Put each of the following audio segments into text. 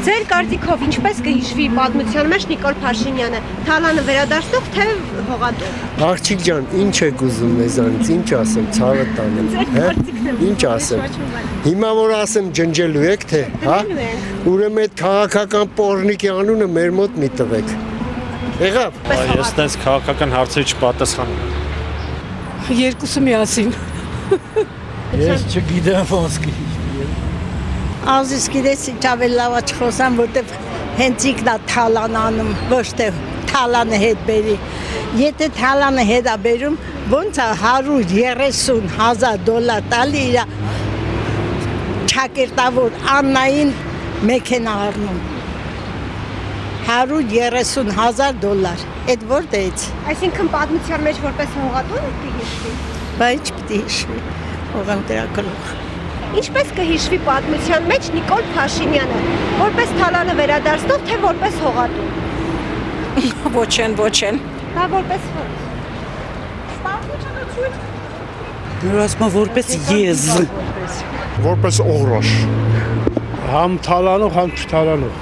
Ձեր կարծիքով ինչպես կհիշվի պատմության մեջ Նիկոլ Փաշինյանը, Թալանը վերադարձնող թե հողատու։ Աղջիկ ջան, ինչ եք ուզում մեզանից, ինչ ասեմ, ցավը տանեմ, ինչ ասեմ։ Հիմա որ ասեմ ջնջելու եք թե, հա։ Ուրեմն այդ քաղաքական պոռնիկի անունը մեր մոտ մի տվեք։ Եղավ։ Ես դες քաղաքական հարցերի չպատասխանում։ Երկուսը միասին։ Ես չգիտեմ ոնց կհիշվի։ Ազիս գիտես ինչ ավելի լավ չխոսամ, որտեվ հենց ինքնա Թալան անում, ոչ թե Թալանը հետ բերի։ Եթե Թալանը հետ է բերում, ոնց է $130,000 տալի իր ճակերտավոր Աննային մեքենա առնում։ $130,000։ Այդ որտեղից։ Այսինքն պատմության մեջ որպես հողատու կհիշվի։ Բայց պիտի հիշվի։ Օղանտրակալող։ Ինչպես կհիշվի պատմության մեջ Նիկոլ Փաշինյանը, որպես Թալանը վերադարձնող թե որպես հողատու։ Ոչ են։ Դա որպես ո՞ր։ Ասում որպես եզ։ Որպես օղրոշ։ Համ թալանող, համ չթալանող։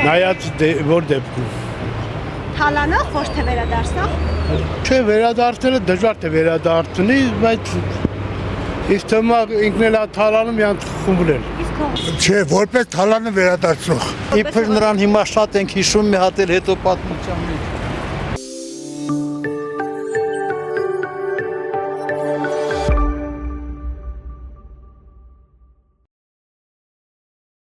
Նայած որ դեպքում։ Թալանող ոչ թե վերադարձնող։ Չէ, վերադարձնելը դժվար թե վերադարձնի, բայց իսկ թվում է ինքն էլ թալանում յան խումբել։ Չէ, որպես Թալանը վերադարձնող։ Իբր նրան հիմա շատ ենք հիշում մի հատ էլ հետո պատմության մեջ։